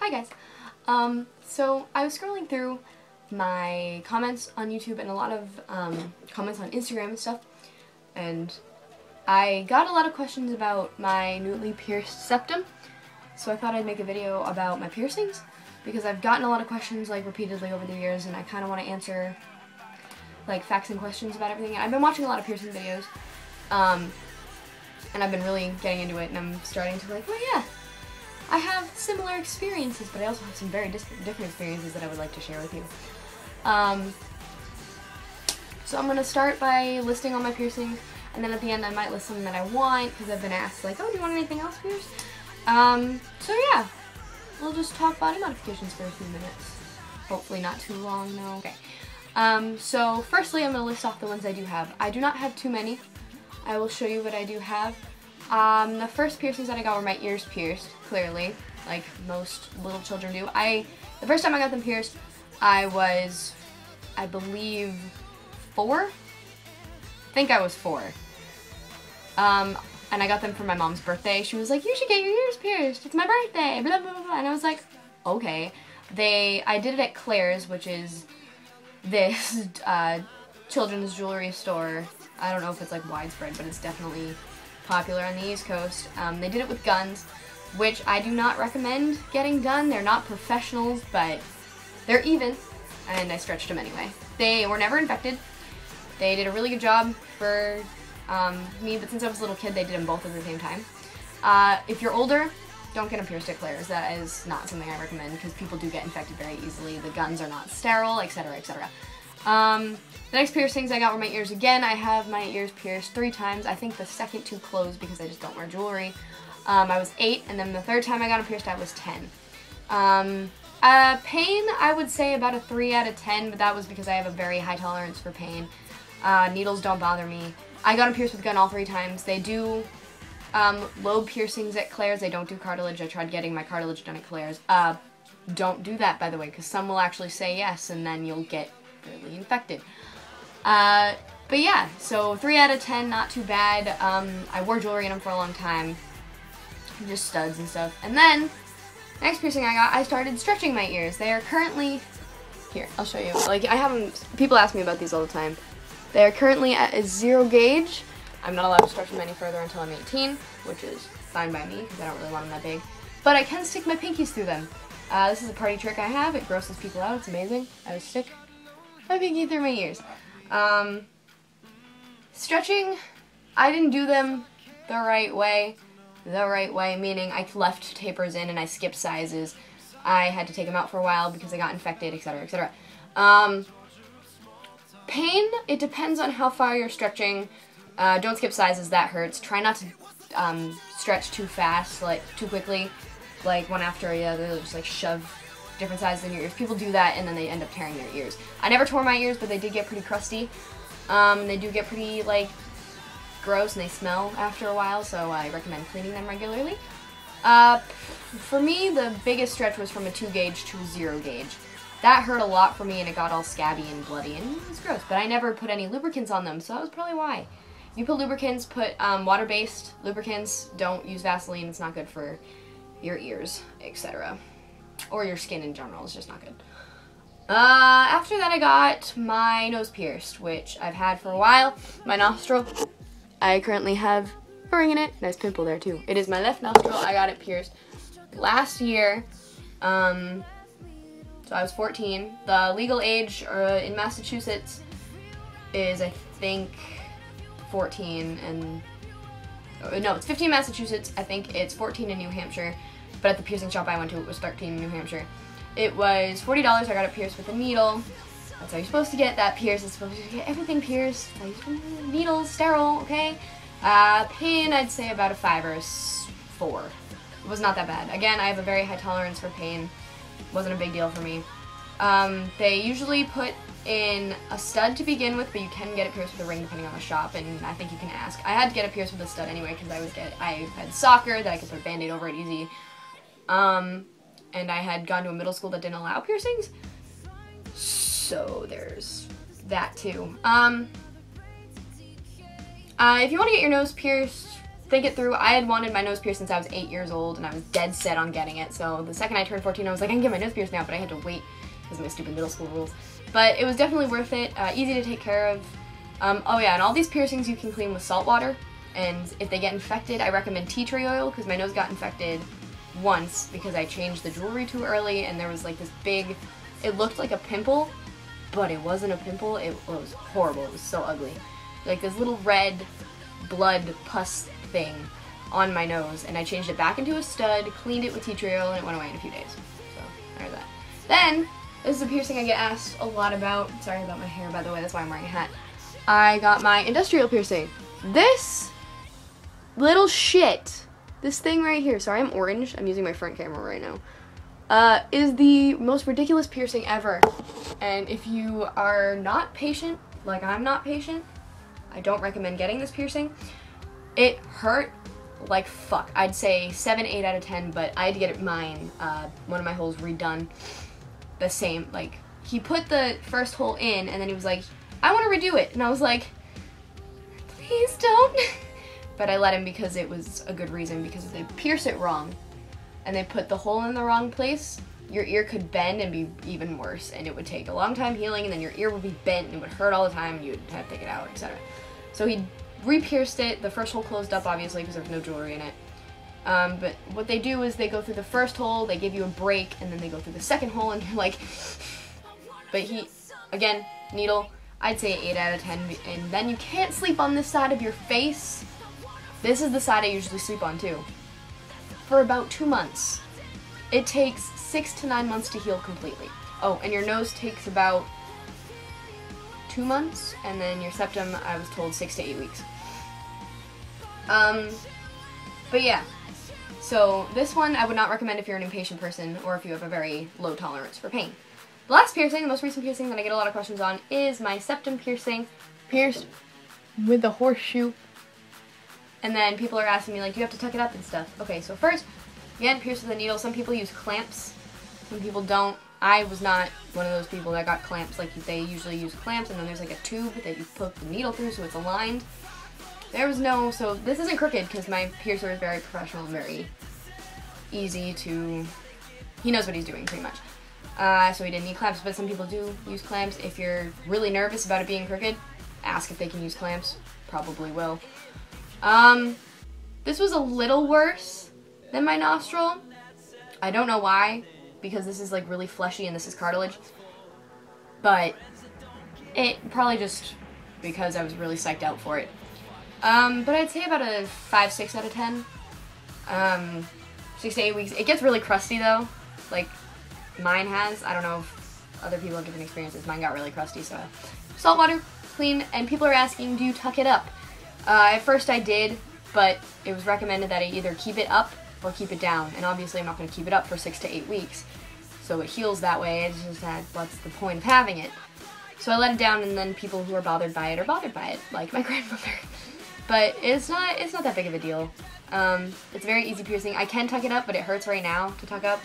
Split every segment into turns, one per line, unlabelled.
Hi guys. So I was scrolling through my comments on YouTube and a lot of comments on Instagram and stuff, and I got a lot of questions about my newly pierced septum, so I thought I'd make a video about my piercings, because I've gotten a lot of questions like repeatedly over the years, and I kind of want to answer like facts and questions about everything. And I've been watching a lot of piercing videos, and I've been really getting into it, and I'm starting to like, oh yeah, I have similar experiences, but I also have some very different experiences that I would like to share with you. So I'm going to start by listing all my piercings, and then at the end I might list something that I want, because I've been asked like, oh, do you want anything else pierced? So yeah, we'll just talk body modifications for a few minutes. Hopefully not too long, though. Okay. So firstly I'm going to list off the ones I do have. I do not have too many. I will show you what I do have. The first piercings that I got were my ears pierced, clearly, like most little children do. The first time I got them pierced, I was, I believe, 4? I think I was 4. And I got them for my mom's birthday. She was like, you should get your ears pierced, it's my birthday, blah, blah, blah, blah. And I was like, okay. I did it at Claire's, which is this children's jewelry store. I don't know if it's like widespread, but it's definitely popular on the East Coast. They did it with guns, which I do not recommend getting done. They're not professionals, but they're even, and I stretched them anyway. They were never infected. They did a really good job for me, but since I was a little kid, they did them both at the same time. If you're older, don't get them pierced at Claire's. That is not something I recommend, because people do get infected very easily. The guns are not sterile, etc., etc. The next piercings I got were my ears again. I have my ears pierced 3 times. I think the second 2 closed because I just don't wear jewelry. I was 8, and then the third time I got them pierced I was 10. Pain, I would say about a 3 out of 10, but that was because I have a very high tolerance for pain. Needles don't bother me. I got them pierced with a gun all 3 times. They do lobe piercings at Claire's. They don't do cartilage. I tried getting my cartilage done at Claire's. Don't do that, by the way, because some will actually say yes, and then you'll get really infected. But yeah, so 3 out of 10, not too bad. I wore jewelry in them for a long time, just studs and stuff. And then, next piercing I got, I started stretching my ears. They are currently, here, I'll show you. Like, I have them, people ask me about these all the time. They are currently at a 0 gauge. I'm not allowed to stretch them any further until I'm 18, which is fine by me, because I don't really want them that big. But I can stick my pinkies through them. This is a party trick I have. It grosses people out. It's amazing. I would stick my pinky through my ears. Stretching, I didn't do them the right way. The right way, meaning I left tapers in and I skipped sizes. I had to take them out for a while because I got infected, etc., etc. Pain, it depends on how far you're stretching. Don't skip sizes, that hurts. Try not to stretch too fast, like too quickly, like one after the other. They'll just like shove different sizes in your ears. People do that and then they end up tearing their ears. I never tore my ears, but they did get pretty crusty. They do get pretty like gross and they smell after a while, so I recommend cleaning them regularly. For me, the biggest stretch was from a 2 gauge to a 0 gauge. That hurt a lot for me and it got all scabby and bloody and it was gross, but I never put any lubricants on them, so that was probably why. If you put lubricants, put water-based lubricants. Don't use Vaseline, it's not good for your ears, etc. Or your skin in general, it's just not good. After that I got my nose pierced, which I've had for a while. My nostril, I currently have a ring in it. Nice pimple there too. It is my left nostril. I got it pierced last year. So I was 14. The legal age in Massachusetts is, I think, 14, and no, it's 15 in Massachusetts. I think it's 14 in New Hampshire, but at the piercing shop I went to, it was 13 in New Hampshire. It was $40. I got it pierced with a needle. That's how you're supposed to get that pierced. It's supposed to get everything pierced. Needles, sterile, okay? Pain, I'd say about a 5 or a 4. It was not that bad. Again, I have a very high tolerance for pain. Wasn't a big deal for me. They usually put in a stud to begin with, but you can get it pierced with a ring depending on the shop, and I think you can ask. I had to get it pierced with a stud anyway because I had soccer that I could put a band-aid over it easy. And I had gone to a middle school that didn't allow piercings, so there's that too. If you want to get your nose pierced, think it through. I had wanted my nose pierced since I was 8 years old, and I was dead set on getting it. So the second I turned 14, I was like, I can get my nose pierced now, but I had to wait because of my stupid middle school rules. But it was definitely worth it. Easy to take care of. Oh yeah, and all these piercings you can clean with salt water. And if they get infected, I recommend tea tree oil, because my nose got infected once because I changed the jewelry too early, and there was like this big, it looked like a pimple, but it wasn't a pimple. It was horrible. It was so ugly. Like this little red blood pus thing on my nose, and I changed it back into a stud, cleaned it with tea tree oil, and it went away in a few days. So there's that. Then, this is a piercing I get asked a lot about. Sorry about my hair, by the way, that's why I'm wearing a hat. I got my industrial piercing. This little shit, this thing right here, sorry I'm orange, I'm using my front camera right now, is the most ridiculous piercing ever. And if you are not patient, like I'm not patient, I don't recommend getting this piercing. It hurt like fuck. I'd say 7, 8 out of 10, but I had to get one of my holes redone the same. Like, he put the first hole in, and then he was like, I want to redo it. And I was like, please don't. But I let him because it was a good reason, because if they pierce it wrong and they put the hole in the wrong place, your ear could bend and be even worse, and it would take a long time healing, and then your ear would be bent and it would hurt all the time, and you'd have to take it out, etc. So he re-pierced it. The first hole closed up, obviously, because there was no jewelry in it. But what they do is they go through the first hole, they give you a break, and then they go through the second hole, and you're like, but again, needle, I'd say 8 out of 10, and then you can't sleep on this side of your face. This is the side I usually sleep on too. For about 2 months. It takes 6 to 9 months to heal completely. Oh, and your nose takes about 2 months, and then your septum, I was told 6 to 8 weeks. But yeah. So this one I would not recommend if you're an impatient person or if you have a very low tolerance for pain. The last piercing, the most recent piercing that I get a lot of questions on, is my septum piercing, pierced with a horseshoe. And then people are asking me, like, do you have to tuck it up and stuff? Okay, so first, again, pierce with a needle. Some people use clamps. Some people don't. I was not one of those people that got clamps. Like, they usually use clamps, and then there's like a tube that you poke the needle through so it's aligned. There was no, so this isn't crooked because my piercer is very professional and very easy to, he knows what he's doing pretty much. So he didn't need clamps, but some people do use clamps. If you're really nervous about it being crooked, ask if they can use clamps. Probably will. This was a little worse than my nostril. I don't know why, because this is like really fleshy and this is cartilage. But it probably just because I was really psyched out for it. But I'd say about a 5, 6 out of 10. 6 to 8 weeks. It gets really crusty though. Like mine has. I don't know if other people have different experiences. Mine got really crusty, so salt water, clean, and people are asking, do you tuck it up? At first I did, but it was recommended that I either keep it up or keep it down, and obviously I'm not going to keep it up for 6 to 8 weeks, so it heals that way. It's just that, what's the point of having it? So I let it down, and then people who are bothered by it are bothered by it, like my grandmother. But it's not that big of a deal. It's a very easy piercing. I can tuck it up, but it hurts right now to tuck up,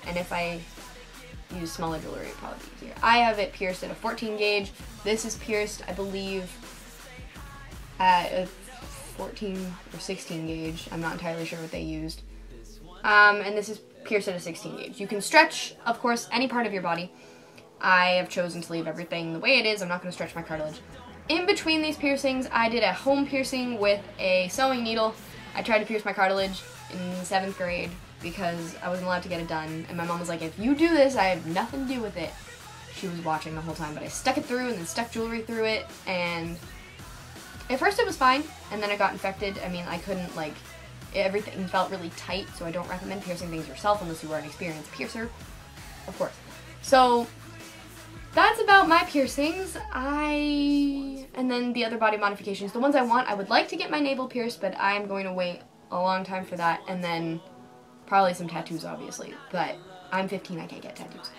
and if I use smaller jewelry, it'd probably be easier. I have it pierced at a 14 gauge. This is pierced, I believe, at a 14 or 16 gauge. I'm not entirely sure what they used. And this is pierced at a 16 gauge. You can stretch, of course, any part of your body. I have chosen to leave everything the way it is. I'm not going to stretch my cartilage. In between these piercings, I did a home piercing with a sewing needle. I tried to pierce my cartilage in 7th grade because I wasn't allowed to get it done. And my mom was like, if you do this, I have nothing to do with it. She was watching the whole time, but I stuck it through and then stuck jewelry through it. And at first it was fine, and then it got infected. I mean, I couldn't, like, everything felt really tight, so I don't recommend piercing things yourself unless you are an experienced piercer, of course. So that's about my piercings. And then the other body modifications, the ones I want, I would like to get my navel pierced, but I'm going to wait a long time for that, and then probably some tattoos, obviously, but I'm 15, I can't get tattoos.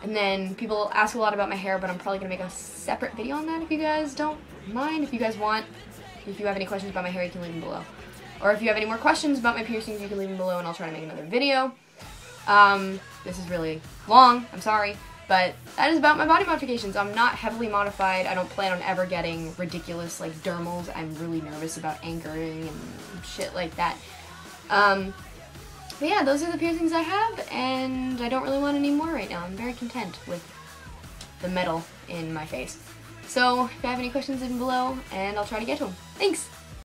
And then people ask a lot about my hair, but I'm probably going to make a separate video on that if you guys don't mind. If you guys want, if you have any questions about my hair, you can leave them below. Or if you have any more questions about my piercings, you can leave them below and I'll try to make another video. This is really long, I'm sorry. But that is about my body modifications. I'm not heavily modified. I don't plan on ever getting ridiculous like dermals. I'm really nervous about anchoring and shit like that. But yeah, those are the piercings I have, and I don't really want any more right now. I'm very content with the metal in my face. So if you have any questions, leave them below, and I'll try to get to them. Thanks!